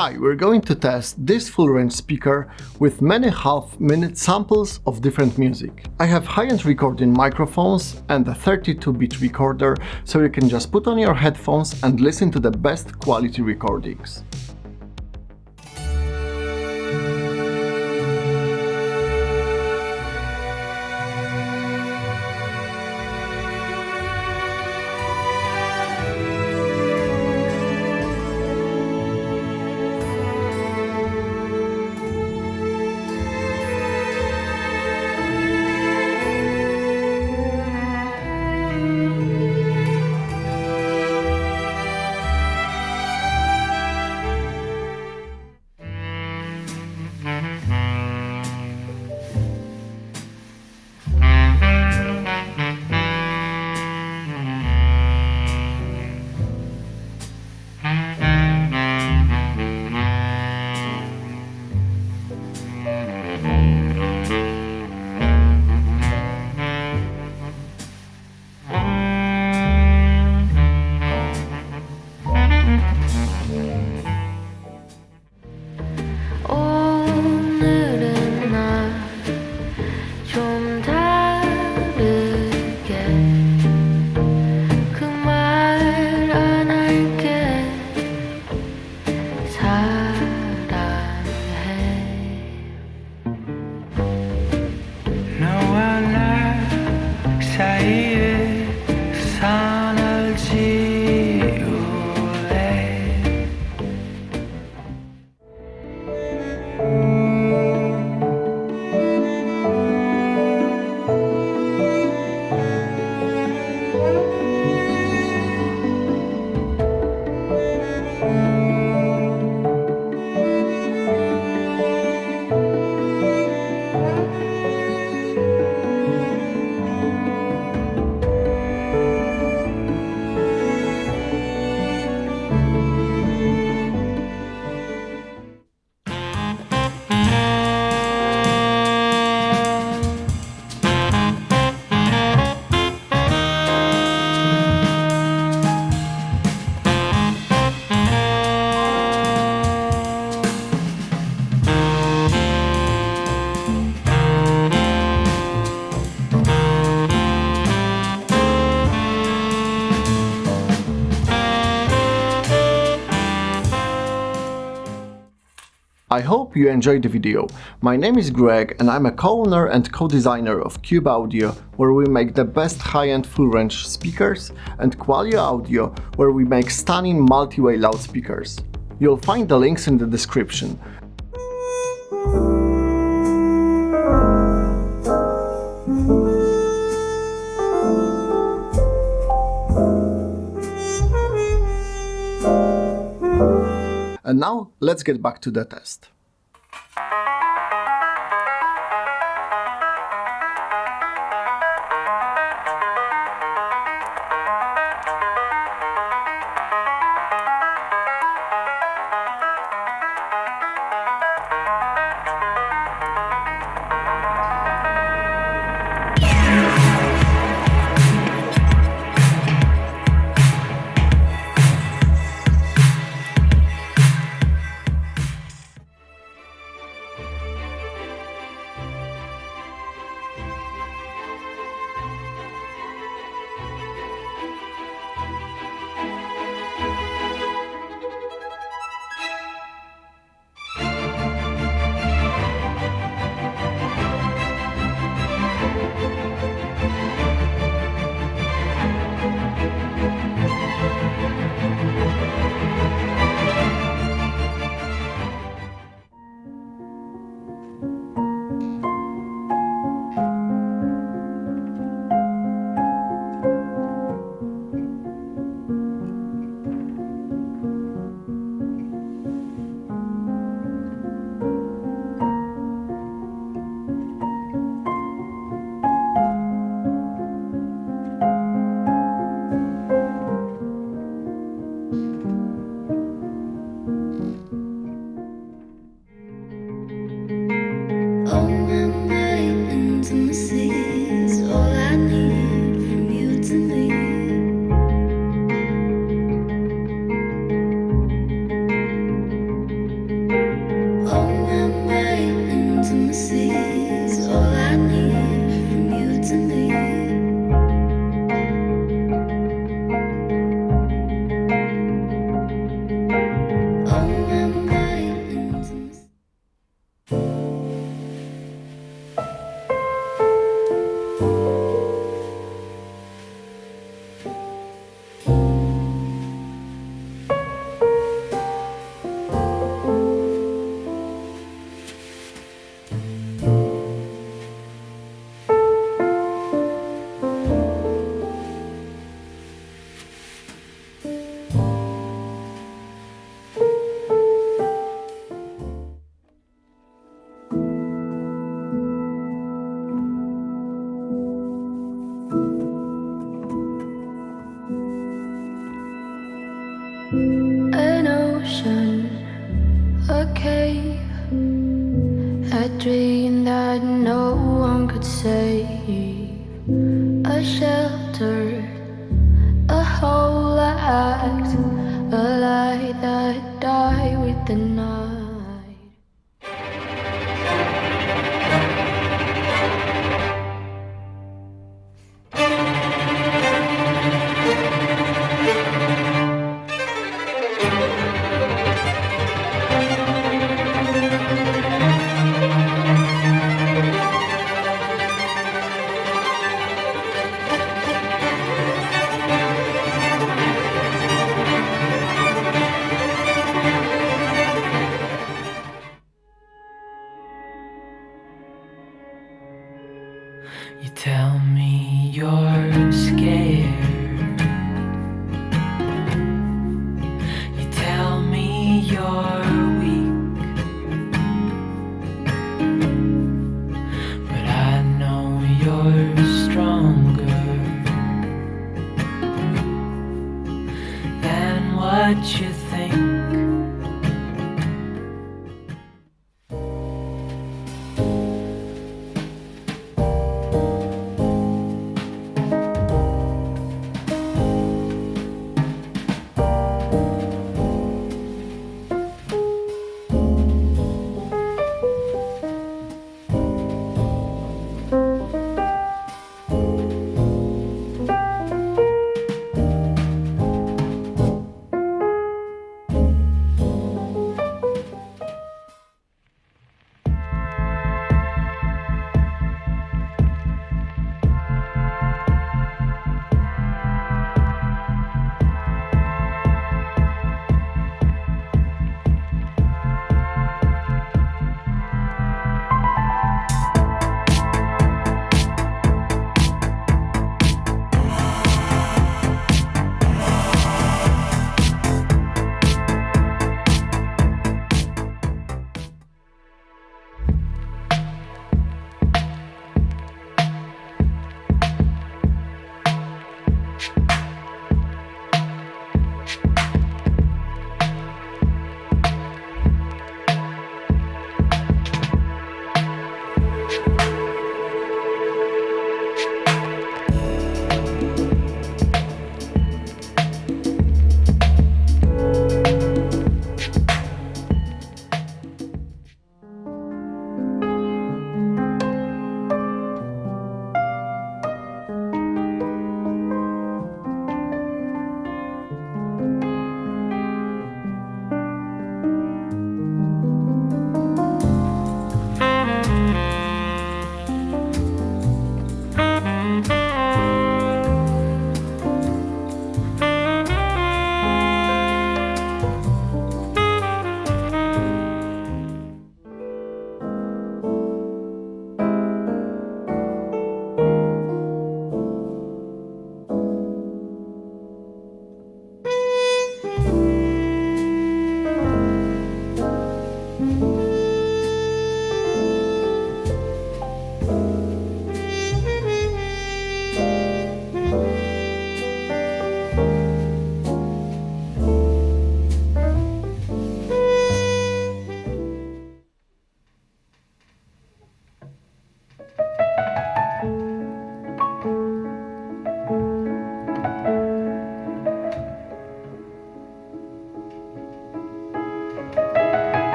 Hi, we're going to test this full-range speaker with many half-minute samples of different music. I have high-end recording microphones and a 32-bit recorder, so you can just put on your headphones and listen to the best quality recordings. I hope you enjoyed the video. My name is Greg and I'm a co-owner and co-designer of Cube Audio, where we make the best high-end full-range speakers, and Qualio Audio, where we make stunning multi-way loudspeakers. You'll find the links in the description. And now, let's get back to the test. cave, a dream that no one could save, a shelter, a whole act, a light that died with the night.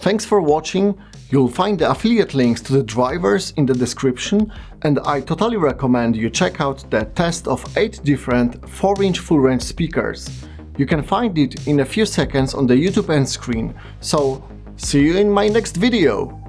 Thanks for watching. You'll find the affiliate links to the drivers in the description, and I totally recommend you check out the test of 8 different 4-inch full-range speakers. You can find it in a few seconds on the YouTube end screen, so see you in my next video!